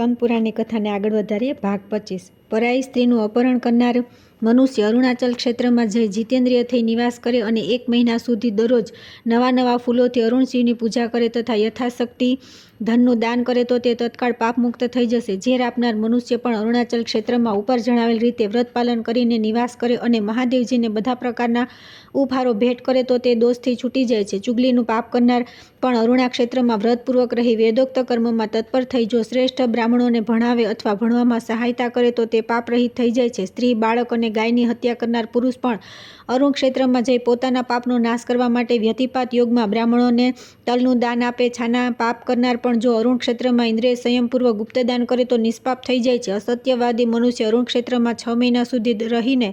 સ્કંદપુરાણની કથાને આગળ વધારીએ. ભાગ 25. પરાઈ સ્ત્રીનું અપહરણ કરનાર મનુષ્ય અરુણાચલ ક્ષેત્રમાં જઈ જીતેન્દ્રિય થઈ નિવાસ કરે અને 1 મહિના સુધી દરરોજ નવા નવા ફૂલોથી અરુણ શિવની પૂજા કરે તથા યથાશક્તિ ધનનું દાન કરે તો તે તત્કાળ પાપમુક્ત થઈ જશે. ઝેર આપનાર મનુષ્ય પણ અરુણાચલ ક્ષેત્રમાં ઉપર જણાવેલ રીતે વ્રત પાલન કરીને નિવાસ કરે અને મહાદેવજીને બધા પ્રકારના ઉપહારો ભેટ કરે તો તે દોષથી છૂટી જાય છે. ચુગલીનું પાપ કરનાર પણ અરુણા ક્ષેત્રમાં વ્રતપૂર્વક રહી વેદોક્ત કર્મમાં તત્પર થઈ જો શ્રેષ્ઠ બ્રાહ્મણોને ભણાવે અથવા ભણવામાં સહાયતા કરે તો તે પાપરહિત થઈ જાય છે. સ્ત્રી, બાળક અને ગાયની હત્યા કરનાર પુરુષ પણ અરુણ ક્ષેત્રમાં જઈ પોતાના પાપનો નાશ કરવા માટે વ્યતિપાત યોગમાં બ્રાહ્મણોને તલનું દાન આપે. છાના પાપ કરનાર પણ જો અરુણ ક્ષેત્રમાં ઇન્દ્રિય સંયમપૂર્વક ગુપ્તદાન કરે તો નિષ્પાપ થઈ જાય છે. અસત્યવાદી મનુષ્ય અરુણ ક્ષેત્રમાં 6 મહિના સુધી રહીને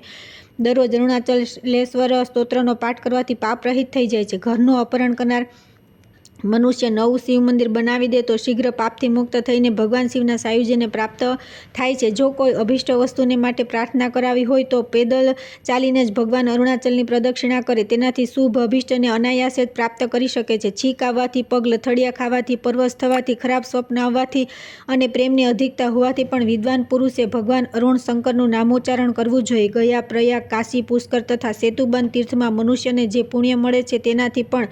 દરરોજ અરુણાચલેશ્વર સ્તોત્રનો પાઠ કરવાથી પાપ રહિત થઈ જાય છે. ઘરનું અપહરણ કરનાર મનુષ્ય નવું શિવ મંદિર બનાવી દે તો શીઘ્ર પાપથી મુક્ત થઈને ભગવાન શિવના સાયુજ્યને પ્રાપ્ત થાય છે. જો કોઈ અભિષ્ટ વસ્તુને માટે પ્રાર્થના કરાવી હોય તો પેદલ ચાલીને જ ભગવાન અરુણાચલની પ્રદક્ષિણા કરે. તેનાથી શુભ અભિષ્ટને અનાયાસે જ પ્રાપ્ત કરી શકે છે. છીંક આવવાથી, પગ લથડિયા ખાવાથી, પરવશ થવાથી, ખરાબ સ્વપ્ન આવવાથી અને પ્રેમની અધિકતા હોવાથી પણ વિદ્વાન પુરુષે ભગવાન અરુણ શંકરનું નામોચ્ચારણ કરવું જોઈએ. ગયા, પ્રયાગ, કાશી, પુષ્કર તથા સેતુબંધ તીર્થમાં મનુષ્યને જે પુણ્ય મળે છે તેનાથી પણ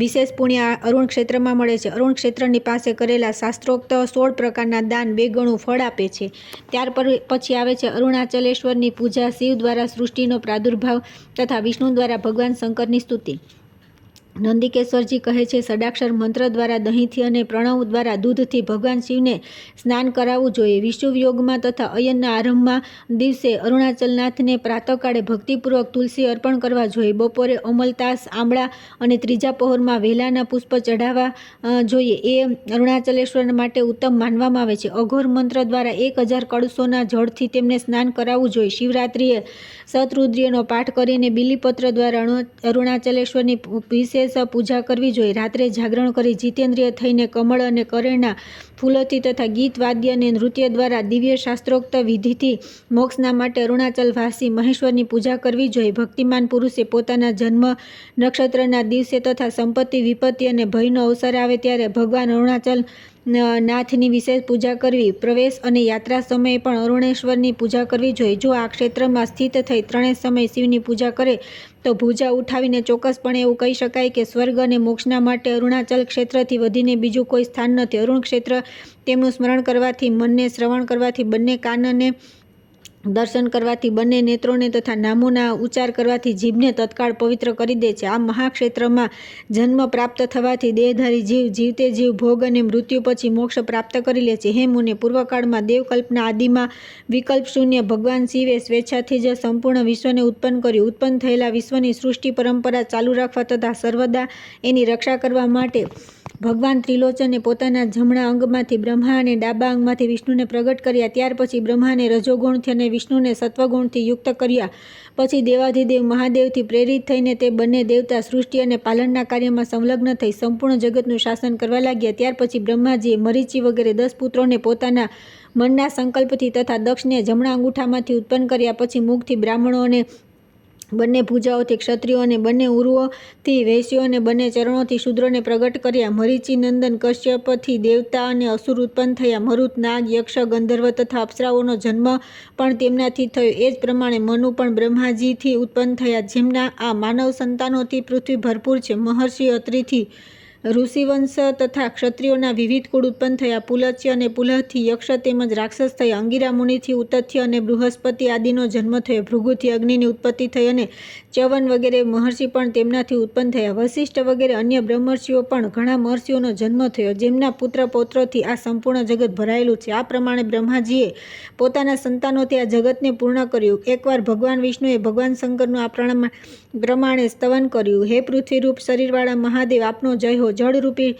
વિશેષ પુણ્ય અરુણ ક્ષેત્રમાં મળે છે. અરુણ ક્ષેત્રની પાસે કરેલા શાસ્ત્રોક્ત 16 પ્રકારના દાન 2 ગણું ફળ આપે છે. ત્યાર પછી આવે છે અરુણાચલેશ્વરની પૂજા, શિવ દ્વારા સૃષ્ટિનો પ્રાદુર્ભાવ તથા વિષ્ણુ દ્વારા ભગવાન શંકરની સ્તુતિ. નંદિકેશ્વરજી કહે છે, ષડાક્ષર મંત્ર દ્વારા દહીંથી અને પ્રણવ દ્વારા દૂધથી ભગવાન શિવને સ્નાન કરાવવું જોઈએ. વિષુવ યોગમાં તથા અયનના આરંભમાં દિવસે અરુણાચલનાથને પ્રાતઃકાળે ભક્તિપૂર્વક તુલસી અર્પણ કરવા જોઈએ. બપોરે અમલતાસ, આંબળા અને ત્રીજા પહોરમાં વેલાના પુષ્પ ચઢાવવા જોઈએ. એ અરુણાચલેશ્વર માટે ઉત્તમ માનવામાં આવે છે. અઘોર મંત્ર દ્વારા 1000 કળશોના જળથી તેમને સ્નાન કરાવવું જોઈએ. શિવરાત્રિએ શતરુદ્રીનો પાઠ કરીને બિલીપત્ર દ્વારા અરુણાચલેશ્વરની વિશેષ પૂજા કરવી જોઈએ. રાત્રે જાગરણ કરી જીતેન્દ્રિય થઈને કમળ અને કરેણના ફૂલોથી તથા ગીત, વાદ્ય અને નૃત્ય દ્વારા દિવ્ય શાસ્ત્રોક્ત વિધિથી મોક્ષના માટે અરુણાચલ વાસી મહેશ્વરની પૂજા કરવી જોઈએ. ભક્તિમાન પુરુષે પોતાના જન્મ નક્ષત્રના દિવસે તથા સંપત્તિ, વિપત્તિ અને ભયનો અવસર આવે ત્યારે ભગવાન અરુણાચલ નાથની વિશેષ પૂજા કરવી. પ્રવેશ અને યાત્રા સમયે પણ અરુણેશ્વરની પૂજા કરવી જોઈએ. જો આ ક્ષેત્રમાં સ્થિત થઈ ત્રણેય સમય શિવની પૂજા કરે તો ભુજા ઉઠાવીને ચોક્કસપણે એવું કહી શકાય કે સ્વર્ગ અને મોક્ષના માટે અરુણાચલ ક્ષેત્રથી વધીને બીજું કોઈ સ્થાન નથી. અરુણ ક્ષેત્ર તેમનું સ્મરણ કરવાથી મનને, શ્રવણ કરવાથી બંને કાનને, દર્શન કરવાથી બંને નેત્રોને તથા નામોના ઉચ્ચાર કરવાથી જીભને તત્કાળ પવિત્ર કરી દે છે. આ મહાક્ષેત્રમાં જન્મ પ્રાપ્ત થવાથી દેહધારી જીવ જીવતે જીવ ભોગ અને મૃત્યુ પછી મોક્ષ પ્રાપ્ત કરી લે છે. હે મુને, પૂર્વકાળમાં દેવકલ્પના આદિમાં વિકલ્પ શૂન્ય ભગવાન શિવે સ્વેચ્છાથી જ સંપૂર્ણ વિશ્વને ઉત્પન્ન કર્યું. ઉત્પન્ન થયેલા વિશ્વની સૃષ્ટિ પરંપરા ચાલુ રાખવા તથા સર્વદા એની રક્ષા કરવા માટે ભગવાન ત્રિલોચને પોતાના જમણા અંગમાંથી બ્રહ્મા અને ડાબા અંગમાંથી વિષ્ણુને પ્રગટ કર્યા. ત્યાર પછી બ્રહ્માને રજોગુણથી અને વિષ્ણુને સત્વગુણથી યુક્ત કર્યા. પછી દેવાધિદેવ મહાદેવથી પ્રેરિત થઈને તે બંને દેવતા સૃષ્ટિ અને પાલનના કાર્યમાં સંલગ્ન થઈ સંપૂર્ણ જગતનું શાસન કરવા લાગ્યા. ત્યાર પછી બ્રહ્માજીએ મરીચી વગેરે 10 પુત્રોને પોતાના મનના સંકલ્પથી તથા દક્ષને જમણા અંગૂઠામાંથી ઉત્પન્ન કર્યા. પછી મુખથી બ્રાહ્મણો અને બંને ભુજાઓથી ક્ષત્રિયો અને બંને ઉરુઓથી વૈશ્યો અને બંને ચરણોથી શૂદ્રોને પ્રગટ કર્યા. મરીચી નંદન કશ્યપથી દેવતા અને અસુર ઉત્પન્ન થયા. મરુત, નાગ, યક્ષ, ગંધર્વ તથા અપ્સરાઓનો જન્મ પણ તેમનાથી થયો. એ જ પ્રમાણે મનુ પણ બ્રહ્માજીથી ઉત્પન્ન થયા. જેમના આ માનવ સંતાનોથી પૃથ્વી ભરપૂર છે. મહર્ષિ અત્રિથી ઋષિવંશ તથા ક્ષત્રિયોના વિવિધ કુળ ઉત્પન્ન થયા. પુલત્ય અને પુલહથી યક્ષ તેમજ રાક્ષસ થયા. અંગિરા મુનિથી ઉતથ્ય અને બૃહસ્પતિ આદિનો જન્મ થયો. ભૃગુથી અગ્નિની ઉત્પત્તિ થઈ અને ચ્યવન વગેરે મહર્ષિ પણ તેમનાથી ઉત્પન્ન થયા. વશિષ્ઠ વગેરે અન્ય બ્રહ્મર્ષિઓ પણ ઘણા મહર્ષિઓનો જન્મ થયો, જેમના પુત્ર પૌત્રોથી આ સંપૂર્ણ જગત ભરાયેલું છે. આ પ્રમાણે બ્રહ્માજીએ પોતાના સંતાનોથી આ જગતને પૂર્ણ કર્યું. એકવાર ભગવાન વિષ્ણુએ ભગવાન શંકરનું આ પ્રમાણે સ્તવન કર્યું. હે પૃથ્વીરૂપ શરીરવાળા મહાદેવ, આપનો જય હો. જળરૂપી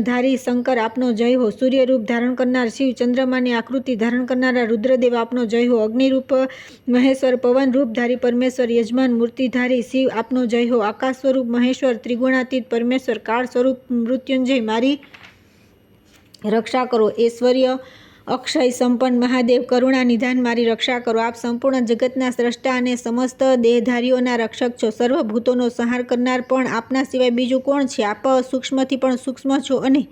ધારી શંકર, આપનો જય હો. સૂર્યરૂપ ધારણ કરનાર શિવ, ચંદ્રમાની આકૃતિ ધારણ કરનારા રુદ્રદેવ, આપનો જય હો. અગ્નિરૂપ મહેશ્વર, પવન રૂપધારી પરમેશ્વર, યજમાન મૂર્તિધારી શિવ, આપનો જય હો. આકાશ સ્વરૂપ મહેશ્વર, ત્રિગુણાતીત પરમેશ્વર, કાળ સ્વરૂપ મૃત્યુંજય, મારી રક્ષા કરો. ઐશ્વર્ય અક્ષય સંપન્ન મહાદેવ, કરુણા નિધાન, મારી રક્ષા કરો. આપ સંપૂર્ણ જગતના સ્રષ્ટા અને સમસ્ત દેહધારીઓના રક્ષક છો. સર્વભૂતોનો સંહાર કરનાર પણ આપના સિવાય બીજું કોણ છે? આપ સૂક્ષ્મથી પણ સૂક્ષ્મ છો અને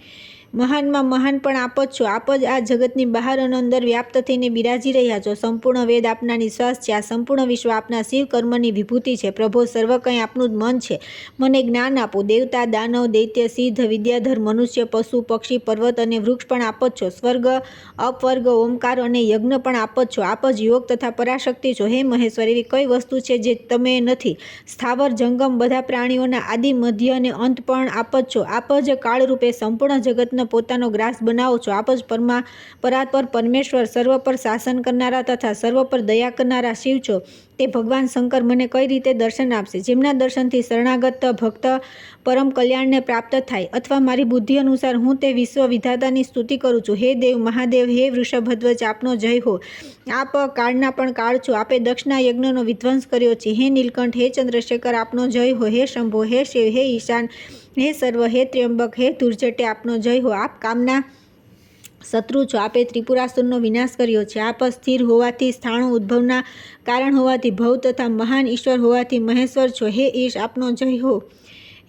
મહાનમાં મહાન પણ આપ જ છો. આપ જ આ જગતની બહાર અને અંદર વ્યાપ્ત થઈને બિરાજી રહ્યા છો. સંપૂર્ણ વેદ આપના નિશ્વાસ છે. આ સંપૂર્ણ વિશ્વ આપના શિવ કર્મની વિભૂતિ છે. પ્રભો, સર્વ કંઈ આપનું જ મન છે. મને જ્ઞાન આપો. દેવતા, દાનવ, દૈત્ય, સિદ્ધ, વિદ્યાધર, મનુષ્ય, પશુ, પક્ષી, પર્વત અને વૃક્ષ પણ આપ જ છો. સ્વર્ગ, અપવર્ગ, ઓમકાર અને યજ્ઞ પણ આપ જ છો. આપ જ યોગ તથા પરાશક્તિ છો. હે મહેશ્વર, એવી કઈ વસ્તુ છે જે તમે નથી? સ્થાવર જંગમ બધા પ્રાણીઓના આદિ, મધ્ય અને અંત પણ આપ જ છો. આપ જ કાળરૂપે સંપૂર્ણ જગતનો પોતાનો ગ્રાસ બનાવો છો. આપ જ પરાત્પર પરમેશ્વર, સર્વ પર શાસન કરનારા તથા સર્વ પર દયા કરનારા શિવ છો. તે ભગવાન શંકર મને કઈ રીતે દર્શન આપશે? જેમના દર્શનથી શરણાગત ભક્ત પરમ કલ્યાણને પ્રાપ્ત થાય, અથવા મારી બુદ્ધિ અનુસાર હું તે વિશ્વ વિધાતાની સ્તુતિ કરું છું. હે દેવ મહાદેવ, હે વૃષભધ્વજ, આપનો જય હો. આપ કાળના પણ કાળ છો. આપે દક્ષના યજ્ઞનો વિધ્વંસ કર્યો છે. હે નીલકંઠ, હે ચંદ્રશેખર, આપનો જય હો. હે શંભો, હે શિવ, હે ઈશાન, હે સર્વ, હે ત્ર્યંબક, હે ધુર્જટે, આપનો જય હો. આપ કામના શત્રુ છો. આપે ત્રિપુરાસુરનો વિનાશ કર્યો છે. આપ સ્થિર હોવાથી, સ્થાણુ ઉદ્ભવના કારણ હોવાથી, ભવ તથા મહાન ઈશ્વર હોવાથી મહેશ્વર છો. હે ઈશ, આપનો જય હો.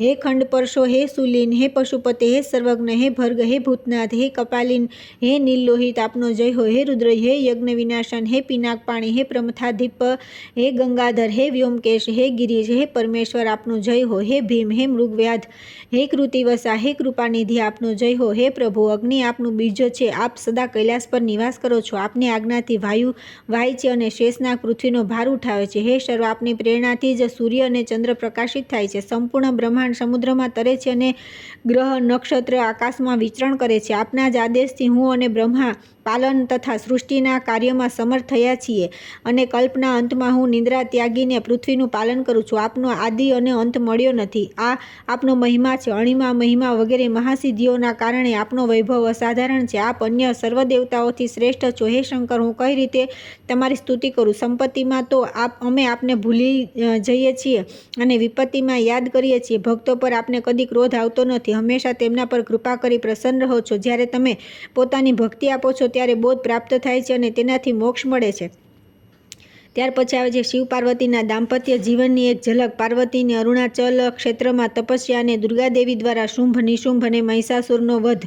હે ખંડપરશો, હે સુલીન, હે પશુપતે, હે સર્વજ્ઞ, હે ભર્ગ, હે ભૂતનાથ, હે કપાલીન, હે નીલલોહિત, આપનો જય હો. હે રુદ્ર, હે યજ્ઞ વિનાશન, હે પિનાકપાણી, હે પ્રમથાધિપ, હે ગંગાધર, હે વ્યોમકેશ, હે ગિરીશ, હે પરમેશ્વર, આપનો જય હો. હે ભીમ, હે મૃગવ્યાધ, હે કૃતિવસા, હે કૃપાનિધિ, આપનો જય હો. હે પ્રભુ, અગ્નિ આપનું બીજ છે. આપ સદા કૈલાસ પર નિવાસ કરો છો. આપની આજ્ઞાથી વાયુ વાય છે અને શેષનાગ પૃથ્વીનો ભાર ઉઠાવે છે. હે સર્વ, આપની પ્રેરણાથી જ સૂર્ય અને ચંદ્ર પ્રકાશિત થાય છે. સંપૂર્ણ બ્રહ્માંડ સમુદ્રમાં તરે છે અને ગ્રહ નક્ષત્ર આકાશમાં વિચરણ કરે છે. આપના જ આદેશથી હું અને બ્રહ્મા પાલન તથા સૃષ્ટિના કાર્યમાં સમર્થ થયા છીએ, અને કલ્પના અંતમાં હું નિદ્રા ત્યાગીને પૃથ્વીનું પાલન કરું છું. આપનો આદિ અને અંત મળ્યો નથી. આ આપનો મહિમા છે. અણિમા, મહિમા વગેરે મહાસિદ્ધિઓના કારણે આપનો વૈભવ અસાધારણ છે. આપ અન્ય સર્વ દેવતાઓથી શ્રેષ્ઠ છો. હે શંકર, હું કઈ રીતે તમારી સ્તુતિ કરું? સંપત્તિમાં તો અમે આપને ભૂલી જઈએ છીએ અને વિપત્તિમાં યાદ કરીએ છીએ. ભક્તો પર આપને કદી ક્રોધ આવતો નથી. હંમેશા તેમના પર કૃપા કરી પ્રસન્ન રહો છો. જ્યારે તમે પોતાની ભક્તિ આપો છો ત્યારે બોધ પ્રાપ્ત થાય છે અને તેનાથી મોક્ષ મળે છે. ત્યાર પછી આવે છે શિવ પાર્વતીના દાંપત્ય જીવનની એક ઝલક. પાર્વતીની અરુણાચલ ક્ષેત્રમાં તપસ્યા અને દુર્ગાદેવી દ્વારા શુંભ, નિશુંભ અને મહિષાસુરનો વધ.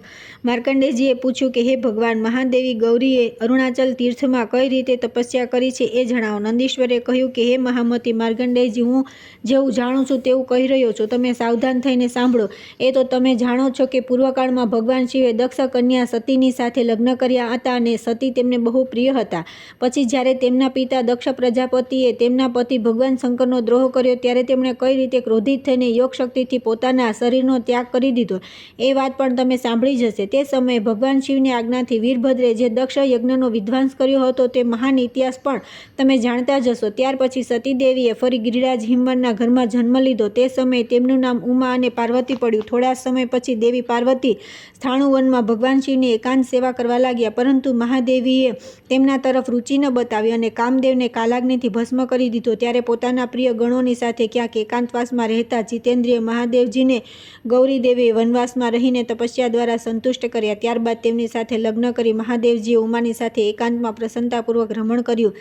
માર્કંડેયજીએ પૂછ્યું કે હે ભગવાન, મહાદેવી ગૌરીએ અરુણાચલ તીર્થમાં કઈ રીતે તપસ્યા કરી છે એ જણાવો. નંદીશ્વરે કહ્યું કે હે મહામતી માર્કંડેયજી, હું જેવું જાણું છું તેવું કહી રહ્યો છું. તમે સાવધાન થઈને સાંભળો. એ તો તમે જાણો છો કે પૂર્વકાળમાં ભગવાન શિવે દક્ષ કન્યા સતીની સાથે લગ્ન કર્યા હતા અને સતી તેમને બહુ પ્રિય હતા. પછી જ્યારે તેમના પિતા દક્ષ પ્રજાપતિએ તેમના પતિ ભગવાન શંકરનો દ્રોહ કર્યો ત્યારે તેમણે કઈ રીતે ક્રોધિત થઈને યોગ શક્તિથી પોતાના શરીરનો ત્યાગ કરી દીધો એ વાત પણ તમે સાંભળી જ હશે. તે સમયે ભગવાન શિવની આજ્ઞાથી વીરભદ્રે જે દક્ષ યજ્ઞનો વિધ્વંસ કર્યો હતો તે મહાન ઇતિહાસ પણ તમે જાણતા જ હશો. ત્યાર પછી સતીદેવીએ ફરી ગિરિરાજ હિમવનના ઘરમાં જન્મ લીધો. તે સમયે તેમનું નામ ઉમા અને પાર્વતી પડ્યું. થોડા સમય પછી દેવી પાર્વતી સ્થાણુવનમાં ભગવાન શિવની એકાંત સેવા કરવા લાગ્યા, પરંતુ મહાદેવીએ તેમના તરફ રુચિ ન બતાવી અને કામદેવને કાલાગ્નિથી ભસ્મ કરી દીધો. ત્યારે પોતાના પ્રિય ગણોની સાથે ક્યાંક એકાંતવાસમાં રહેતા જીતેન્દ્રિય મહાદેવજીને ગૌરીદેવીએ વનવાસમાં રહીને તપસ્યા દ્વારા સંતુષ્ટ કર્યા. ત્યારબાદ તેમની સાથે લગ્ન કરી મહાદેવજીએ ઉમાની સાથે એકાંતમાં પ્રસન્નતાપૂર્વક રમણ કર્યું.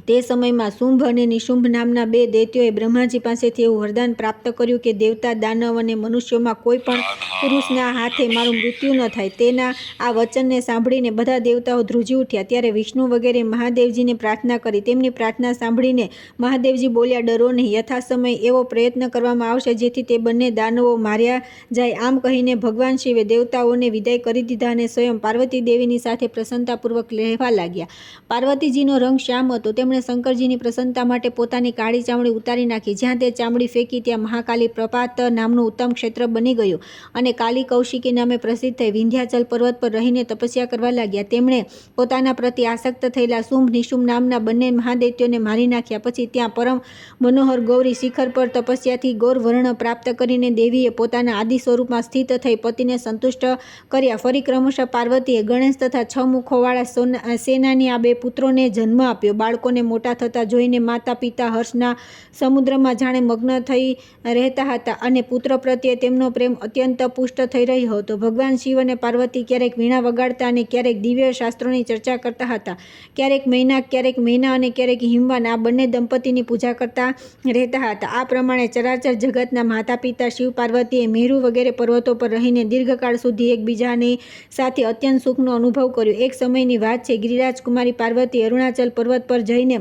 તે સમયમાં શુંભ અને નિશુંભ નામના બે દૈત્યોએ બ્રહ્માજી પાસેથી એવું વરદાન પ્રાપ્ત કર્યું કે દેવતા, દાનવ અને મનુષ્યોમાં કોઈ પણ પુરુષના હાથે મારું મૃત્યુ ન થાય. તેના આ વચનને સાંભળીને બધા દેવતાઓ ધ્રુજી ઉઠ્યા. ત્યારે વિષ્ણુ વગેરે મહાદેવજીને પ્રાર્થના કરી. તેમની પ્રાર્થના સાંભળીને મહાદેવજી બોલ્યા, ડરો નહીં. યથાસમય એવો પ્રયત્ન કરવામાં આવશે જેથી તે બંને દાનવો માર્યા જાય. આમ કહીને ભગવાન શિવે દેવતાઓને વિદાય કરી દીધા અને સ્વયં પાર્વતી દેવીની સાથે પ્રસન્નતાપૂર્વક રહેવા લાગ્યા. પાર્વતીજીનો રંગ શ્યામ હતો. તેમણે શંકરજીની પ્રસન્નતા માટે પોતાની કાળી ચામડી ઉતારી નાખી. જ્યાં તે ચામડી ફેંકી ત્યાં મહાકાલી પ્રપાત નામનું ઉત્તમ ક્ષેત્ર બની ગયું અને કાલી કૌશિકી નામે પ્રસિદ્ધ થઈ વિંધ્યાચલ પર્વત પર રહીને તપસ્યા કરવા લાગ્યા. તેમણે પોતાના પ્રતિ આસક્ત થયેલા શુંભ, નિશુંભ નામના બંને મહાદૈત્યોને મારી નાખ્યા. પછી ત્યાં પરમ મનોહર ગૌરી શિખર પર તપસ્યાથી ગૌર વર્ણ પ્રાપ્ત કરીને દેવીએ પોતાના આદિ સ્વરૂપમાં સ્થિત થઈ પતિને સંતુષ્ટ કર્યા. ફરી ક્રમશઃ પાર્વતીએ ગણેશ તથા 6 મુખોવાળા સેનાની આ બે પુત્રોને જન્મ આપ્યો. બાળકોને બાળકોને મોટા થતા જોઈને માતા પિતા હર્ષના સમુદ્રમાં જાણે મગ્ન થઈ રહેતા હતા અને પુત્ર પ્રત્યે તેમનો પ્રેમ અત્યંત પુષ્ટ થઈ રહ્યો હતો. ભગવાન શિવ અને પાર્વતી ક્યારેક વીણા વગાડતા અને ક્યારેક દિવ્ય શાસ્ત્રોની ચર્ચા કરતા હતા. ક્યારેક મૈના અને ક્યારેક હિમવાન આ બંને દંપતીની પૂજા કરતા રહેતા હતા. આ પ્રમાણે ચરાચર જગતના માતા પિતા શિવ પાર્વતીએ મેરુ વગેરે પર્વતો પર રહીને દીર્ઘકાળ સુધી એકબીજાની સાથે અત્યંત સુખનો અનુભવ કર્યો. એક સમયની વાત છે, ગિરિરાજ કુમારી પાર્વતી અરુણાચલ પર્વત પર જઈને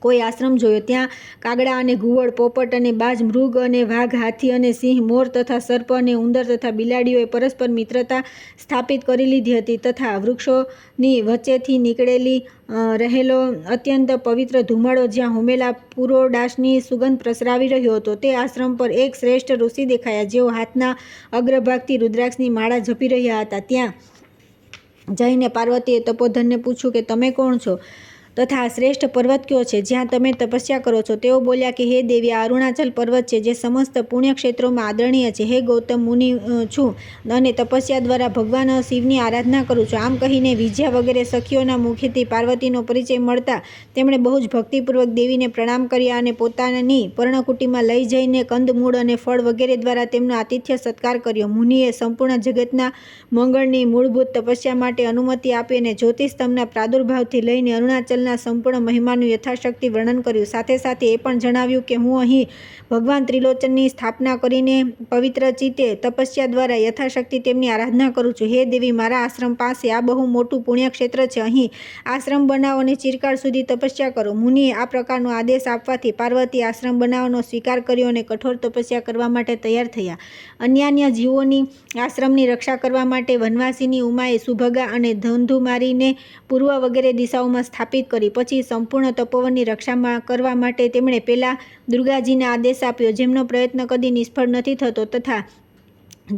કોઈ આશ્રમ જોયો. ત્યાં કાગડા અને ઘુવડ, પોપટ અને બાજ, મૃગ અને વાઘ, હાથી અને સિંહ, મોર તથા સર્પ અને ઉંદર તથા બિલાડીઓએ પરસ્પર મિત્રતા સ્થાપિત કરી લીધી હતી તથા વૃક્ષોની વચ્ચેથી નીકળેલી રહેલો અત્યંત પવિત્ર ધુમાડો જ્યાં હોમેલા પુરોડાશની સુગંધ પ્રસરાવી રહ્યો હતો. તે આશ્રમ પર એક શ્રેષ્ઠ ઋષિ દેખાયા, જેઓ હાથના અગ્રભાગથી રુદ્રાક્ષની માળા જપી રહ્યા હતા. ત્યાં જઈને પાર્વતીએ તપોધનને પૂછ્યું કે તમે કોણ છો તથા શ્રેષ્ઠ પર્વત કયો છે જ્યાં તમે તપસ્યા કરો છો? તેઓ બોલ્યા કે હે દેવી, આ અરુણાચલ પર્વત છે જે સમસ્ત પુણ્યક્ષેત્રોમાં આદરણીય છે. હે ગૌતમ મુનિ છું અને તપસ્યા દ્વારા ભગવાન શિવની આરાધના કરું છું. આમ કહીને વિજયા વગેરે સખીઓના મુખેથી પાર્વતીનો પરિચય મળતા તેમણે બહુ જ ભક્તિપૂર્વક દેવીને પ્રણામ કર્યા અને પોતાની પર્ણકુટીમાં લઈ જઈને કંદમૂળ અને ફળ વગેરે દ્વારા તેમનો આતિથ્ય સત્કાર કર્યો. મુનિએ સંપૂર્ણ જગતના મંગળની મૂળભૂત તપસ્યા માટે અનુમતિ આપી અને જ્યોતિષસ્તંભના પ્રાદુર્ભાવથી લઈને અરુણાચલ સંપૂર્ણ મહિમાનું યથાશક્તિ વર્ણન કર્યું. સાથે સાથે એ પણ જણાવ્યું કે હું અહીં ભગવાન ત્રિલોચનની સ્થાપના કરીને પવિત્ર ચિત્તે તપસ્યા દ્વારા યથાશક્તિ તેમની આરાધના કરું છું. હે દેવી, મારા આશ્રમ પાસે આ બહુ મોટું પુણ્યક્ષેત્ર છે. અહીં આશ્રમ બનાવો અને ચિરકાળ સુધી તપસ્યા કરો. મુનિએ આ પ્રકારનો આદેશ આપવાથી પાર્વતી આશ્રમ બનાવવાનો સ્વીકાર કર્યો અને કઠોર તપસ્યા કરવા માટે તૈયાર થયા. અન્યાન્ય જીવોની આશ્રમની રક્ષા કરવા માટે વનવાસીની ઉમાએ સુભગા અને ધંધુમારીને પૂર્વ વગેરે દિશાઓમાં સ્થાપિત કરી. પછી સંપૂર્ણ તપોવનની રક્ષા કરવા માટે તેમણે પહેલા દુર્ગાજીને આદેશ આપ્યો, જેમનો પ્રયત્ન કદી નિષ્ફળ નથી થતો તથા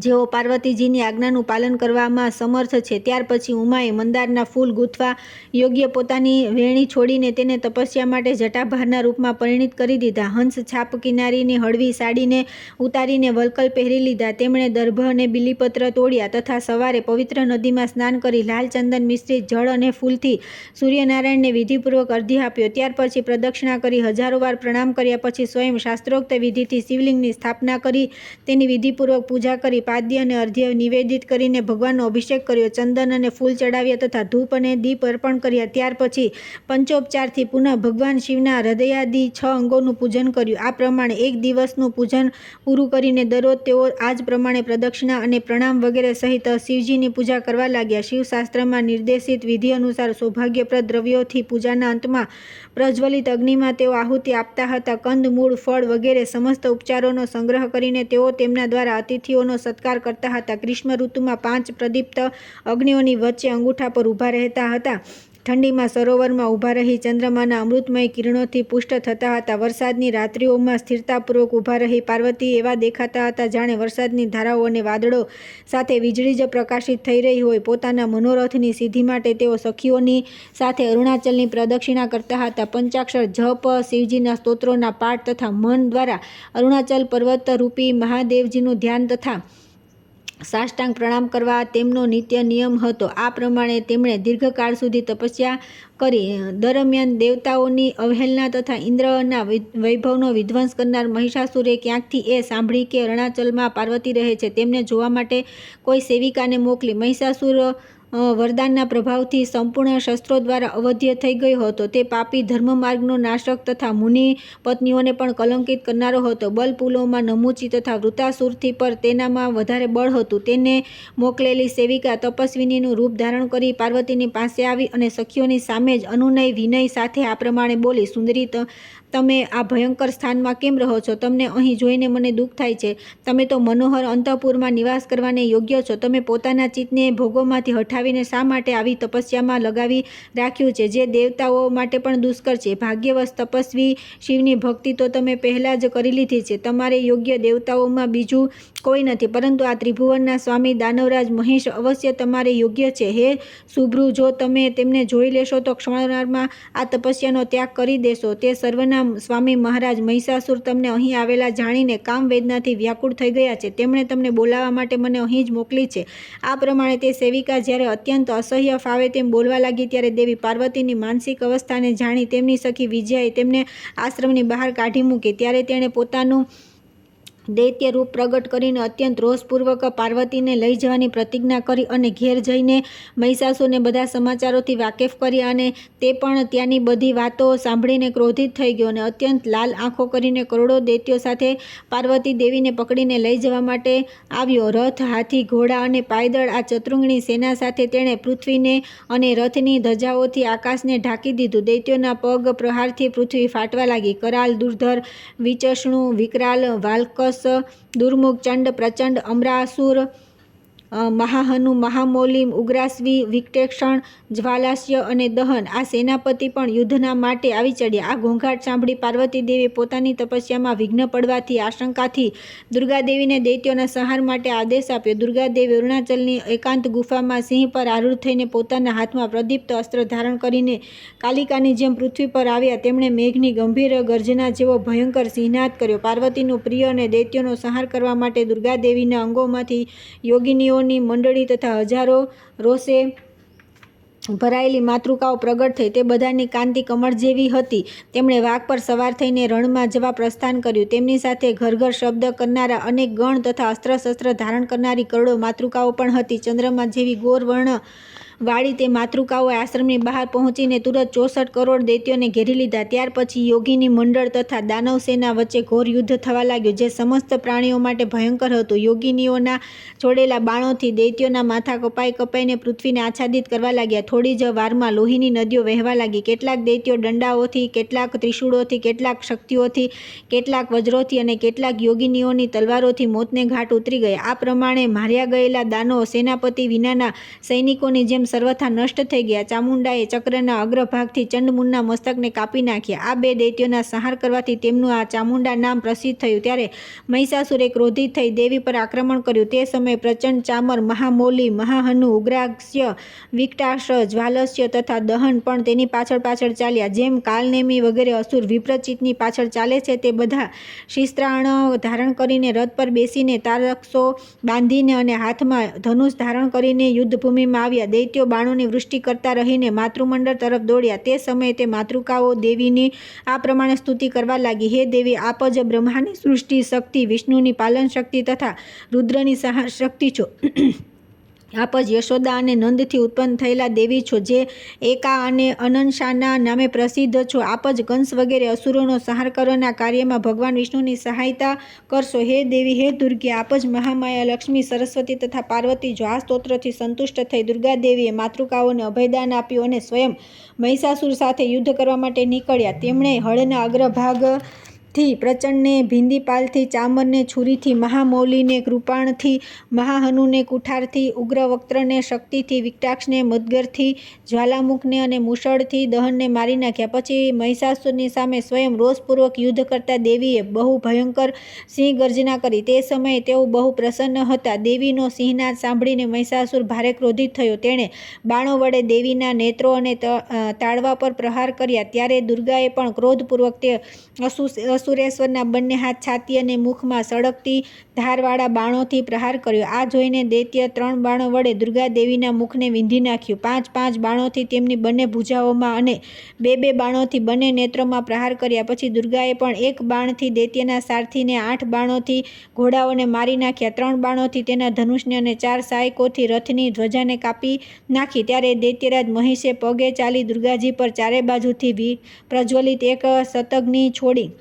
જેઓ પાર્વતીજીની આજ્ઞાનું પાલન કરવામાં સમર્થ છે. ત્યાર પછી ઉમાએ મંદારના ફૂલ ગૂંથવા યોગ્ય પોતાની વેણી છોડીને તેને તપસ્યા માટે જટાભારના રૂપમાં પરિણિત કરી દીધા. હંસ છાપ કિનારીની હળવી સાડીને ઉતારીને વલ્કલ પહેરી લીધા. તેમણે દર્ભ અને બિલીપત્ર તોડ્યા તથા સવારે પવિત્ર નદીમાં સ્નાન કરી લાલ ચંદન મિશ્રિત જળ અને ફૂલથી સૂર્યનારાયણને વિધિપૂર્વક અર્ધ્ય આપ્યો. ત્યાર પછી પ્રદક્ષિણા કરી હજારો વાર પ્રણામ કર્યા પછી સ્વયં શાસ્ત્રોક્ત વિધિથી શિવલિંગની સ્થાપના કરી તેની વિધિપૂર્વક પૂજા કરી પાદ્ય અને અર્ધ્ય નિવેદિત કરીને ભગવાનનો અભિષેક કર્યો. ચંદન અને ફૂલ ચડાવ્યા તથા ધૂપ અને દીપ અર્પણ કર્યા. ત્યાર પછી પંચોપચારથી પુનઃ ભગવાન શિવના હૃદયાદિ 6 અંગોનું પૂજન કર્યું. આ પ્રમાણે એક દિવસનું પૂજન પૂરું કરીને દરરોજ તેઓ આ જ પ્રમાણે પ્રદક્ષિણા અને પ્રણામ વગેરે સહિત શિવજીની પૂજા કરવા લાગ્યા. શિવશાસ્ત્રમાં નિર્દેશિત વિધિ અનુસાર સૌભાગ્યપ્રદ દ્રવ્યોથી પૂજાના અંતમાં પ્રજ્વલિત અગ્નિમાં તેઓ આહુતિ આપતા હતા. કંદ, મૂળ, ફળ વગેરે સમસ્ત ઉપચારોનો સંગ્રહ કરીને તેઓ તેમના દ્વારા અતિથિઓનો સત્કાર કરતા હતા. ગ્રીષ્મ ઋતુમાં 5 પ્રદીપ્ત અગ્નિઓની વચ્ચે અંગૂઠા પર ઊભા રહેતા હતા. ઠંડીમાં સરોવરમાં ઊભા રહી ચંદ્રમાના અમૃતમય કિરણોથી પુષ્ટ થતા હતા. વરસાદની રાત્રિઓમાં સ્થિરતાપૂર્વક ઊભા રહી પાર્વતી એવા દેખાતા હતા જાણે વરસાદની ધારાઓ અને વાદળો સાથે વીજળી જ પ્રકાશિત થઈ રહી હોય. પોતાના મનોરથની સિદ્ધિ માટે તેઓ સખીઓની સાથે અરુણાચલની પ્રદક્ષિણા કરતા હતા. પંચાક્ષર જપ, શિવજીના સ્તોત્રોના પાઠ તથા મન દ્વારા અરુણાચલ પર્વત રૂપી મહાદેવજીનું ધ્યાન તથા સાષ્ટાંગ પ્રણામ કરવા તેમનો નિત્ય નિયમ હતો. આ પ્રમાણે તેમણે દીર્ઘકાળ સુધી તપસ્યા કરી. દરમિયાન દેવતાઓની અવહેલના તથા ઇન્દ્રના વૈભવનો વિધ્વંસ કરનાર મહિષાસુરે ક્યાંકથી એ સાંભળી કે અરુણાચલમાં પાર્વતી રહે છે. તેમને જોવા માટે કોઈ સેવિકાને મોકલી. મહિષાસુર વરદાનના પ્રભાવથી સંપૂર્ણ શસ્ત્રો દ્વારા અવધ્ય થઈ ગયો હતો. તે પાપી ધર્મમાર્ગનો નાશક તથા મુનિ પત્નીઓને પણ કલંકિત કરનારો હતો. બલપુલોમાં નમૂચી તથા વૃતાસુરથી પર તેનામાં વધારે બળ હતું. તેને મોકલેલી સેવિકા તપસ્વિનીનું રૂપ ધારણ કરી પાર્વતીની પાસે આવી અને સખીઓની સામે જ અનુનય વિનય સાથે આ પ્રમાણે બોલી, સુંદરી, તમે આ ભયંકર સ્થાનમાં કેમ રહો છો? તમને અહીં જોઈને મને દુઃખ થાય છે. તમે તો મનોહર અંતઃપુરમાં નિવાસ કરવાને યોગ્ય છો. તમે પોતાના ચિત્તને ભોગોમાંથી હટાવીને શા માટે આવી તપસ્યામાં લગાવી રાખ્યું છે, જે દેવતાઓ માટે પણ દુષ્કર છે? ભાગ્યવશ તપસ્વી શિવની ભક્તિ તો તમે પહેલાં જ કરી લીધી છે. તમારે યોગ્ય દેવતાઓમાં બીજું કોઈ નથી, પરંતુ આ ત્રિભુવનના સ્વામી દાનવરાજ મહેશ અવશ્ય તમારે યોગ્ય છે. હે શુભ્રુ, જો તમે તેમને જોઈ લેશો તો ક્ષણવારમાં આ તપસ્યાનો ત્યાગ કરી દેશો. તે સર્વના સ્વામી મહારાજ મહિષાસુર તમને અહીં આવેલા જાણીને કામ વેદનાથી વ્યાકુળ થઈ ગયા છે. તેમણે તમને બોલાવવા માટે મને અહીં જ મોકલી છે. આ પ્રમાણે તે સેવિકા જ્યારે અત્યંત અસહ્ય ફાવે તેમ બોલવા લાગી ત્યારે દેવી પાર્વતીની માનસિક અવસ્થાને જાણી તેમની સખી વિજયાએ તેમને આશ્રમની બહાર કાઢી મૂકી. ત્યારે તેણે પોતાનું દૈત્ય રૂપ પ્રગટ કરીને અત્યંત રોષપૂર્વક પાર્વતીને લઈ જવાની પ્રતિજ્ઞા કરી અને ઘેર જઈને મહિષાસુરને બધા સમાચારોથી વાકેફ કર્યા અને તે પણ ત્યાંની બધી વાતો સાંભળીને ક્રોધિત થઈ ગયો અને અત્યંત લાલ આંખો કરીને કરોડો દૈત્યો સાથે પાર્વતી દેવીને પકડીને લઈ જવા માટે આવ્યો. રથ, હાથી, ઘોડા અને પાયદળ આ ચતુર્ંગની સેના સાથે તેણે પૃથ્વીને અને રથની ધજાઓથી આકાશને ઢાંકી દીધું. દૈત્યોના પગ પ્રહારથી પૃથ્વી ફાટવા લાગી. કરાલ, દુર્ધર, વિચક્ષણુ, વિકરાલ, વાલ્કસ, દુર્મુખ, ચંડ, પ્રચંડ, અમરાસુર, મહાહનુ, મહામૌલી, ઉગ્રાસ્વી, વિકટેક્ષણ, જ્વાલાસ્ય અને દહન આ સેનાપતિ પણ યુદ્ધના માટે આવી ચડ્યા. આ ઘોંઘાટ સાંભળી પાર્વતી દેવી પોતાની તપસ્યામાં વિઘ્ન પડવાથી આશંકાથી દુર્ગાદેવીને દૈત્યોના સંહાર માટે આદેશ આપ્યો. દુર્ગાદેવી અરુણાચલની એકાંત ગુફામાં સિંહ પર આરૂઢ થઈને પોતાના હાથમાં પ્રદીપ્ત અસ્ત્ર ધારણ કરીને કાલિકાની જેમ પૃથ્વી પર આવ્યા. તેમણે મેઘની ગંભીર ગર્જના જેવો ભયંકર સિંહનાદ કર્યો. પાર્વતીનું પ્રિય અને દૈત્યોનો સંહાર કરવા માટે દુર્ગાદેવીના અંગોમાંથી યોગિનીઓ ની મંડળી તથા હજારો રોષે ભરાયેલી માતૃકાઓ પ્રગટ થઈ. તે બધાની કાંતિ કમળ જેવી હતી. તેમણે વાઘ પર સવાર થઈને રણમાં જવા પ્રસ્થાન કર્યું. તેમની સાથે ઘર ઘર શબ્દ કરનારા અનેક ગણ તથા અસ્ત્ર શસ્ત્ર ધારણ કરનારી કરોડો માતૃકાઓ પણ હતી. ચંદ્રમા જેવી ગોર વર્ણ વાળી તે માતૃકાઓએ આશ્રમની બહાર પહોંચીને તુરત 64 કરોડ દૈત્યોને ઘેરી લીધા. ત્યાર પછી યોગીની મંડળ તથા દાનવ સેના વચ્ચે ઘોર યુદ્ધ થવા લાગ્યું, જે સમસ્ત પ્રાણીઓ માટે ભયંકર હતું. યોગિનીઓના છોડેલા બાણોથી દૈત્યોના માથા કપાઈને પૃથ્વીને આચ્છાદિત કરવા લાગ્યા. થોડી જ વારમાં લોહીની નદીઓ વહેવા લાગી. કેટલાક દૈત્યો દંડાઓથી, કેટલાક ત્રિશૂળોથી, કેટલાક શક્તિઓથી, કેટલાક વજ્રોથી અને કેટલાક યોગિનીઓની તલવારોથી મોતને ઘાટ ઉતરી ગયા. આ પ્રમાણે માર્યા ગયેલા દાનવો સેનાપતિ વિનાના સૈનિકોની જેમ સર્વથા નષ્ટ થઈ ગયા. ચામુંડાએ ચક્રના અગ્રભાગથી ચંડમુંડના મસ્તકને કાપી નાખ્યા. આ બે દૈત્યોના સંહાર કરવાથી તેમનું આ ચામુંડા નામ પ્રસિદ્ધ થયું. ત્યારે મહિષાસુરે ક્રોધિત થઈ દેવી પર આક્રમણ કર્યું. તે સમયે પ્રચંડ, ચામર, મહામૌલી, મહાહનુ, ઉગ્રાસ્ય, વિકટાક્ષ, જ્વાલસ્ય તથા દહન પણ તેની પાછળ પાછળ ચાલ્યા. જેમ કાલનેમી વગેરે અસુર વિપ્રચિતની પાછળ ચાલે છે તે બધા શિસ્ત્રાણ ધારણ કરીને, રથ પર બેસીને, તારક્ષો બાંધીને અને હાથમાં ધનુષ ધારણ કરીને યુદ્ધભૂમિમાં આવ્યા. દૈત્યો બાણોની વૃષ્ટિ કરતા રહીને માતૃમંડળ તરફ દોડ્યા. તે સમયે તે માતૃકાઓ દેવીની આ પ્રમાણે સ્તુતિ કરવા લાગી: હે દેવી, આપ જ બ્રહ્માની સૃષ્ટિ શક્તિ, વિષ્ણુની પાલન શક્તિ તથા રુદ્રની સંહાર શક્તિ છો. આપ જ યશોદા અને નંદથી ઉત્પન્ન થયેલા દેવી છો, જે એકા અને અનંશાના નામે પ્રસિદ્ધ છો. આપ જ કંસ વગેરે અસુરોનો સંહાર કરવાના કાર્યમાં ભગવાન વિષ્ણુની સહાયતા કરશો. હે દેવી, હે દુર્ગે, આપ જ મહામાયા, લક્ષ્મી, સરસ્વતી તથા પાર્વતી જો. આ સ્તોત્રથી સંતુષ્ટ થઈ દુર્ગાદેવીએ માતૃકાઓને અભયદાન આપ્યું અને સ્વયં મહિષાસુર સાથે યુદ્ધ કરવા માટે નીકળ્યા. તેમણે હળના અગ્રભાગથી પ્રચંડને, ભિંદીપાલથી ચામરને છુરીથી, મહામૌલીને કૃપાણથી, મહાહનુને કુઠારથી, ઉગ્રવક્ત્રને શક્તિથી, વિકટાક્ષને મદગરથી, જ્વાલામુખને અને મુષળથી દહનને મારી નાખ્યા. પછી મહિષાસુરની સામે સ્વયં રોષપૂર્વક યુદ્ધ કરતા દેવીએ બહુ ભયંકર સિંહ ગર્જના કરી. તે સમયે તેઓ બહુ પ્રસન્ન હતા. દેવીનો સિંહનાદ સાંભળીને મહિષાસુર ભારે ક્રોધિત થયો. તેણે બાણો વડે દેવીના નેત્રો અને તાળવા પર પ્રહાર કર્યા. ત્યારે દુર્ગાએ પણ ક્રોધપૂર્વક તે અસુરેશ્વરના બંને હાથ, છાતી અને મુખમાં સળગતી ધારવાળા બાણોથી પ્રહાર કર્યો. આ જોઈને દૈત્ય 3 બાણો વડે દુર્ગાદેવીના મુખને વીંધી નાખ્યું. 5 બાણોથી તેમની બંને ભુજાઓમાં અને 2 બાણોથી બંને નેત્રોમાં પ્રહાર કર્યા. પછી દુર્ગાએ પણ 1 બાણથી દૈત્યના સારથીને, 8 બાણોથી ઘોડાઓને મારી નાખ્યા, 3 બાણોથી તેના ધનુષને અને 4 સાયકોથી રથની ધ્વજાને કાપી નાખી. ત્યારે દૈત્યરાજ મહિષે પગે ચાલી દુર્ગાજી પર ચારે બાજુથી પ્રજ્વલિત એક શતગ્નિ છોડી,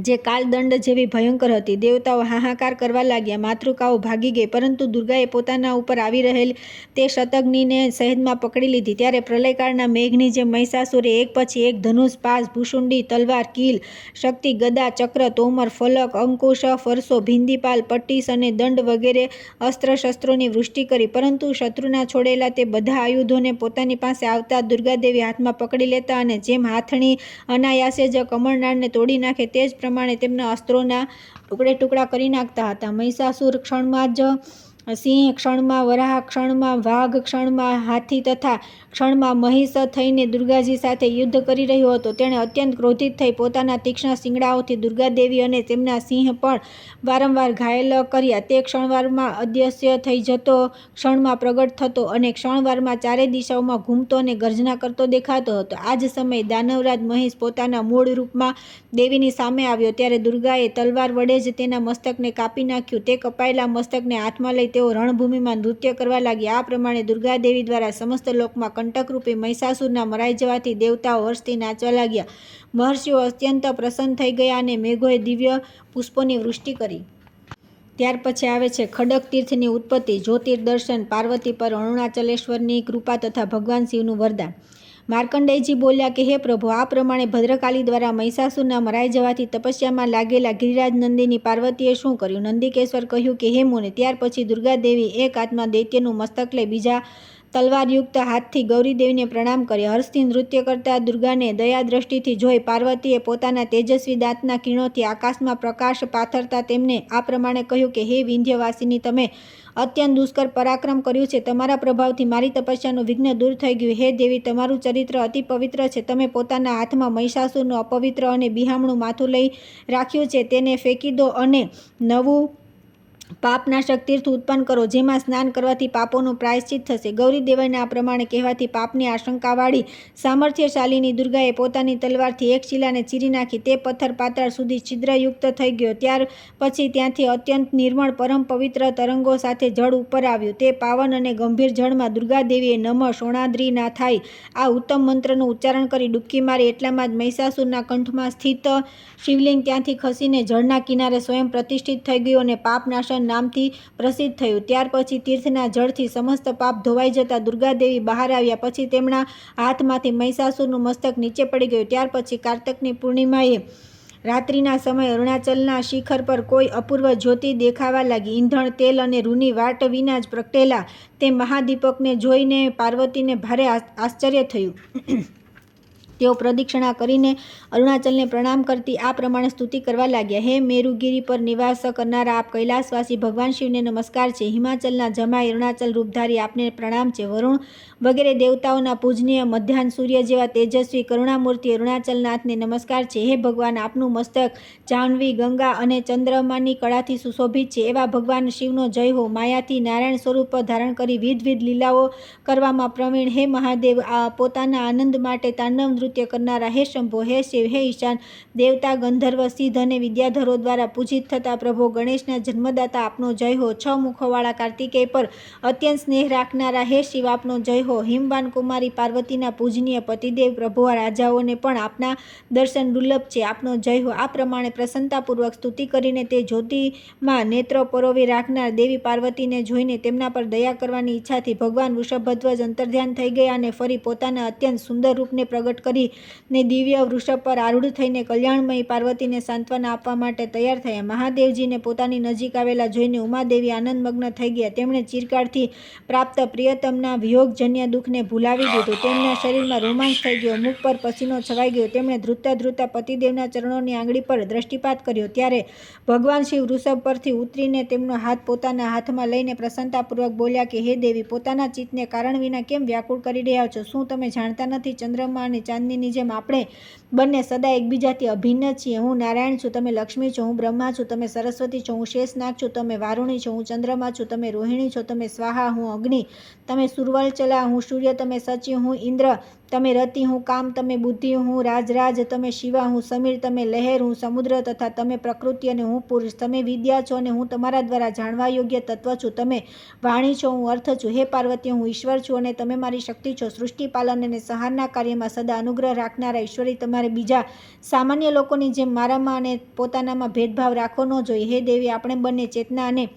જે કાલદંડ જેવી ભયંકર હતી. દેવતાઓ હાહાકાર કરવા લાગ્યા. માતૃકાઓ ભાગી ગઈ, પરંતુ દુર્ગાએ પોતાના ઉપર આવી રહેલી તે શતગ્નિને સહેજમાં પકડી લીધી. ત્યારે પ્રલયકાળના મેઘની જેમ મહિષાસુરે એક પછી એક ધનુષ, પાશ, ભૂસુંડી, તલવાર, કીલ, શક્તિ, ગદા, ચક્ર, તોમર, ફલક, અંકુશ, ફરસો, ભિંદીપાલ, પટ્ટીસ અને દંડ વગેરે અસ્ત્ર શસ્ત્રોની વૃષ્ટિ કરી. પરંતુ શત્રુના છોડેલા તે બધા આયુધોને પોતાની પાસે આવતા દુર્ગાદેવી હાથમાં પકડી લેતા અને જેમ હાથણી અનાયાસે જ કમળનાળને તોડી નાખે તે જ પ્રમાણે તેમના અસ્ત્રોના ટુકડે ટુકડા કરી નાખતા હતા. મહિષાસુર ક્ષણમાં જ સિંહ ક્ષણમાં, વરાહ ક્ષણમાં, વાઘ ક્ષણમાં, હાથી તથા ક્ષણમાં મહિષ થઈને દુર્ગાજી સાથે યુદ્ધ કરી રહ્યો હતો. તેણે અત્યંત ક્રોધિત થઈ પોતાના તીક્ષ્ણ શિંગડાઓથી દુર્ગાદેવી અને તેમના સિંહ પણ વારંવાર ઘાયલ કર્યા. તે ક્ષણવારમાં અદૃશ્ય થઈ જતો, ક્ષણમાં પ્રગટ થતો અને ક્ષણવારમાં ચારે દિશાઓમાં ઘૂમતો અને ગર્જના કરતો દેખાતો હતો. આ જ સમયે દાનવરાજ મહિષ પોતાના મૂળ રૂપમાં દેવીની સામે આવ્યો ત્યારે દુર્ગાએ તલવાર વડે જ તેના મસ્તકને કાપી નાખ્યું. તે કપાયેલા મસ્તકને હાથમાં લઈ તેઓ રણભૂમિમાં નૃત્ય કરવા લાગ્યા. આ પ્રમાણે દુર્ગાદેવી દ્વારા સમસ્ત લોકમાં કંટકરૂપી મહિષાસુરના મરાઈ જવાથી દેવતાઓ હર્ષથી નાચવા લાગ્યા. મહર્ષિઓ અત્યંત પ્રસન્ન થઈ ગયા અને મેઘોએ દિવ્ય પુષ્પોની વૃષ્ટિ કરી. ત્યાર પછી આવે છે ખડક તીર્થની ઉત્પત્તિ, જ્યોતિર્દર્શન, પાર્વતી પર અરુણાચલેશ્વરની કૃપા તથા ભગવાન શિવનું વરદાન. માર્કંડેયજી બોલ્યા કે હે પ્રભુ, આ પ્રમાણે ભદ્રકાલી દ્વારા મહિષાસુરના મરાઈ જવાથી તપસ્યામાં લાગેલા ગિરિરાજ નંદીની પાર્વતીએ શું કર્યું? નંદિકેશ્વર કહ્યું કે હે મુને, ત્યાર પછી દુર્ગાદેવી એક હાથમાં દૈત્યનું મસ્તક લઈ બીજા તલવારયુક્ત હાથથી ગૌરીદેવીને પ્રણામ કર્યા. હર્ષથી નૃત્ય કરતા દુર્ગાને દયા દ્રષ્ટિથી જોઈ પાર્વતીએ પોતાના તેજસ્વી દાંતના કિરણોથી આકાશમાં પ્રકાશ પાથરતા તેમને આ પ્રમાણે કહ્યું કે હે વિંધ્યવાસિની, તમે અત્યંત દુષ્કર પરાક્રમ કર્યું છે. તમારા પ્રભાવથી મારી તપસ્યાનું વિઘ્ન દૂર થઈ ગયું. હે દેવી, તમારું ચરિત્ર અતિ પવિત્ર છે. તમે પોતાના હાથમાં મહિષાસુરનું અપવિત્ર અને બિહામણું માથું લઈ રાખ્યું છે. તેને ફેંકી દો અને નવું પાપનાશક તીર્થ ઉત્પન્ન કરો, જેમાં સ્નાન કરવાથી પાપોનું પ્રાયશ્ચિત થશે. ગૌરીદેવીના આ પ્રમાણે કહેવાથી પાપની આશંકાવાળી સામર્થ્યશાળીની દુર્ગાએ પોતાની તલવારથી એક શિલાને ચીરી નાખી. તે પથ્થર પાતાળ સુધી છિદ્રયુક્ત થઈ ગયો. ત્યાર પછી ત્યાંથી અત્યંત નિર્મળ પરમ પવિત્ર તરંગો સાથે જળ ઉપર આવ્યું. તે પાવન અને ગંભીર જળમાં દુર્ગાદેવીએ નમઃ શોણાદ્રીનાથાય આ ઉત્તમ મંત્રનું ઉચ્ચારણ કરી ડૂબકી મારી. એટલામાં જ મહિષાસુરના કંઠમાં સ્થિત શિવલિંગ ત્યાંથી ખસીને જળના કિનારે સ્વયં પ્રતિષ્ઠિત થઈ ગયું અને પાપનાશન નામથી પ્રસિદ્ધ થયું. ત્યાર પછી તીર્થના જળથી સમસ્ત પાપ ધોવાઈ જતા દુર્ગાદેવી બહાર આવ્યા. પછી તેમના હાથમાંથી મહિષાસુરનું મસ્તક નીચે પડી ગયું. ત્યાર પછી કાર્તકની પૂર્ણિમાએ રાત્રિના સમયે અરુણાચલના શિખર પર કોઈ અપૂર્વ જ્યોતિ દેખાવા લાગી. ઈંધણ, તેલ અને રૂની વાટ વિના જ પ્રગટેલા તે મહાદીપકને જોઈને પાર્વતીને ભારે આશ્ચર્ય થયું. તેઓ પ્રદક્ષિણા કરીને અરુણાચલને પ્રણામ કરતી આ પ્રમાણે સ્તુતિ કરવા લાગ્યા. હે મેરુગીરી પર નિવાસ કરનારા આપ કૈલાસવાસી ભગવાન શિવને નમસ્કાર છે. હિમાચલના જમાઈ અરુણાચલ રૂપધારી આપને પ્રણામ છે. વરુણ વગેરે દેવતાઓના પૂજનીય મધ્યાહન સૂર્ય જેવા તેજસ્વી કરુણામૂર્તિ અરુણાચલનાથને નમસ્કાર છે. હે ભગવાન, આપનું મસ્તક જાહ્નવી, ગંગા અને ચંદ્રમાની કળાથી સુશોભિત છે. એવા ભગવાન શિવનો જય હો. માયાથી નારાયણ સ્વરૂપ ધારણ કરી વિધ લીલાઓ કરવામાં પ્રવીણ હે મહાદેવ, પોતાના આનંદ માટે તાંડવ નૃત્ય કરનારા હે શંભો, હે શિવ, હે ઈશાન, દેવતા, ગંધર્વ, સિદ્ધ અને વિદ્યાધરો દ્વારા પૂજિત થતા પ્રભો ગણેશના જન્મદાતા આપનો જય હો. 6 મુખોવાળા કાર્તિકેય પર અત્યંત સ્નેહ રાખનારા હે શિવ, આપનો જય હો. હિમવાન કુમારી પાર્વતીના પૂજનીય પતિદેવ પ્રભો રાજાઓને પણ આપના દર્શન દુર્લભ છે. આપનો જય હો. આ પ્રમાણે પ્રસન્નતાપૂર્વક સ્તુતિ કરીને તે જ્યોતિમાં નેત્રો પરોવી રાખનાર દેવી પાર્વતીને જોઈને તેમના પર દયા કરવાની ઈચ્છાથી ભગવાન વૃષભધ્વજ અંતર્ધ્યાન થઈ ગયા અને ફરી પોતાના અત્યંત સુંદર રૂપને પ્રગટ કરીને દિવ્ય વૃષભ પર આરૂઢ થઈને કલ્યાણમયી પાર્વતીને સાંત્વના આપવા માટે તૈયાર થયા. મહાદેવજીને પોતાની નજીક આવેલા જોઈને ઉમાદેવી આનંદમગ્ન થઈ ગયા. તેમણે ચિરકાળથી પ્રાપ્ત પ્રિયતમના વિયોગજન્ય દુઃખને ભૂલાવી દીધું. તેમના શરીરમાં રોમાંચ થઈ ગયો, મુખ પર પસીનો છવાઈ ગયો. તેમણે ધ્રુજતા પતિદેવના ચરણોની આંગળી પર દ્રષ્ટિપાત કર્યો. ત્યારે ભગવાન શિવ વૃષભ પરથી ઉતરીને તેમનો હાથ પોતાના હાથમાં લઈને પ્રસન્નતાપૂર્વક બોલ્યા કે હે દેવી, પોતાના ચિત્તને કારણ વિના કેમ વ્યાકુળ કરી રહ્યા છો? શું તમે જાણતા નથી? ચંદ્રમા અને ચાંદનીની જેમ આપણે બંને સદા એકબીજાથી અભિન્ન છીએ. હું નારાયણ છું, તમે લક્ષ્મી છો. હું બ્રહ્મા છું, તમે સરસ્વતી છો. હું શેષનાગ છું, તમે વારુણી છો. હું ચંદ્રમા છું, તમે રોહિણી છો. તમે સ્વાહા, હું અગ્નિ. તમે સુર્વલચલા, હું સૂર્ય. તમે સચી, હું ઇન્દ્ર. તમે રતિ, હું કામ. તમે બુદ્ધિ, હું રાજરાજ. તમે શિવા, હું સમીર. તમે લહેર, હું સમુદ્ર તથા તમે પ્રકૃતિ અને હું પુરુષ. તમે વિદ્યા છો અને હું તમારા દ્વારા જાણવા યોગ્ય તત્વ છું. તમે વાણી છો, હું અર્થ છું. હે પાર્વતી, હું ઈશ્વર છું અને તમે મારી શક્તિ છો. સૃષ્ટિ પાલન અને સંહારના કાર્યમાં સદા અનુગ્રહ રાખનારા ઈશ્વરી, તમારે બીજા સામાન્ય લોકોની જેમ મારામાં અને પોતાનામાં ભેદભાવ રાખવો ન જોઈએ. હે દેવી, આપણે બંને ચેતના અને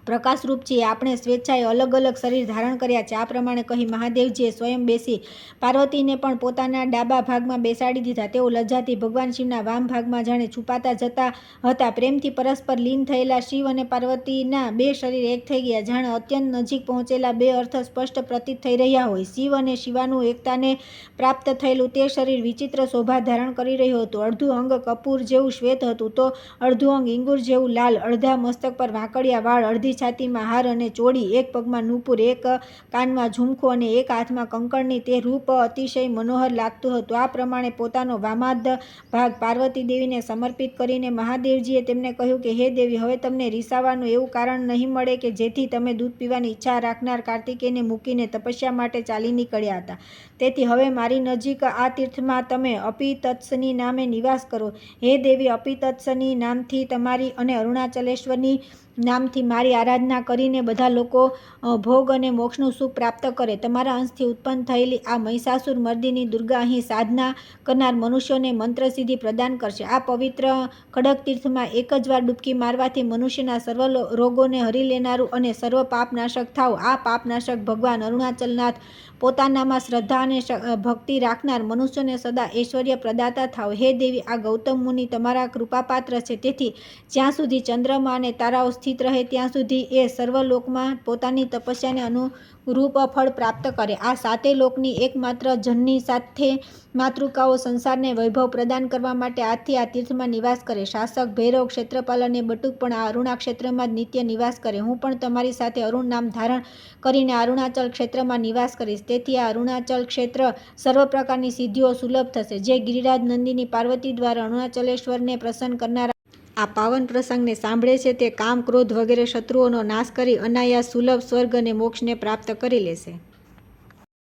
પ્રકાશરૂપ છીએ. આપણે સ્વેચ્છાએ અલગ અલગ શરીર ધારણ કર્યા છે. આ પ્રમાણે કહી મહાદેવજીએ સ્વયં બેસી પાર્વતીને પણ પોતાના ડાબા ભાગમાં બેસાડી દીધા. તેઓ લજ્જાથી ભગવાન શિવના વામ ભાગમાં જાણે છુપાતા જતા હતા. પ્રેમથી પરસ્પર લીન થયેલા શિવ અને પાર્વતીના બે શરીર એક થઈ ગયા. જાણે અત્યંત નજીક પહોંચેલા બે અર્થ સ્પષ્ટ પ્રતીત થઈ રહ્યા હોય. શિવ અને શિવાનું એકતાને પ્રાપ્ત થયેલું તે શરીર વિચિત્ર શોભા ધારણ કરી રહ્યું હતું. અડધું અંગ કપૂર જેવું શ્વેત હતું તો અડધું અંગ ઇંગુર જેવું લાલ. અડધા મસ્તક પર વાંકડિયા વાળ, અડધી છાતીમાં હાર અને ચોળી, એક પગમાં નૂપુર, એક કાનમાં ઝુમખું અને એક હાથમાં કંકણની. તે રૂપ અતિશય મનોહર લાગતું હતું. આ પ્રમાણે પોતાનો વામાદ ભાગ પાર્વતી દેવીને સમર્પિત કરીને મહાદેવજીએ તેમને કહ્યું કે હે દેવી, હવે તમને રીસાવાનું એવું કારણ નહીં મળે કે જેથી તમે દૂધ પીવાની ઈચ્છા રાખનાર કાર્તિકેયને મૂકીને તપસ્યા માટે ચાલી નીકળ્યા હતા. તેથી હવે મારી નજીક આ તીર્થમાં તમે અપિતત્સની નામે નિવાસ કરો. હે દેવી, અપિતત્સની નામથી તમારી અને અરુણાચલેશ્વરની નામથી મારી આરાધના કરીને બધા લોકો ભોગ અને મોક્ષનું સુખ પ્રાપ્ત કરે. તમારા અંશથી ઉત્પન્ન થયેલી આ મહિષાસુર મર્દિની દુર્ગા અહીં સાધના કરનાર મનુષ્યોને મંત્રસિદ્ધિ પ્રદાન કરશે. આ પવિત્ર ખડક તીર્થમાં એક જ વાર ડૂબકી મારવાથી મનુષ્યના સર્વ રોગોને હરી લેનારું અને સર્વ પાપનાશક થાવ. આ પાપનાશક ભગવાન અરુણાચલનાથ પોતાનામાં શ્રદ્ધા અને ભક્તિ રાખનાર મનુષ્યોને સદા ઐશ્વર્ય પ્રદાતા થાવ. હે દેવી, આ ગૌતમ મુનિ તમારા કૃપાપાત્ર છે. તેથી જ્યાં સુધી ચંદ્રમા અને તારાઓ સ્થિત રહે ત્યાં સુધી એ સર્વલોકમાં પોતાની તપસ્યાને અનુરૂપ ફળ પ્રાપ્ત કરે. આ સાતે લોકની એકમાત્ર જનની સાથે માતૃકાઓ સંસારને વૈભવ પ્રદાન કરવા માટે આજથી આ તીર્થમાં નિવાસ કરે. શાસક, ભૈરવ, ક્ષેત્રપાલ અને બટુક પણ આ અરુણા ક્ષેત્રમાં જ નિત્ય નિવાસ કરે. હું પણ તમારી સાથે અરુણ નામ ધારણ કરીને અરુણાચલ ક્ષેત્રમાં નિવાસ કરીશ. તેથી આ અરુણાચલ ક્ષેત્ર સર્વ પ્રકારની સિદ્ધિઓ સુલભ થશે. જે ગિરિરાજ નંદિની પાર્વતી દ્વારા અરુણાચલેશ્વરને પ્રસન્ન કરનારા આ પાવન પ્રસંગને સાંભળે છે તે કામ, ક્રોધ વગેરે શત્રુઓનો નાશ કરી અનાયાસ સુલભ સ્વર્ગ અને મોક્ષને પ્રાપ્ત કરી લેશે.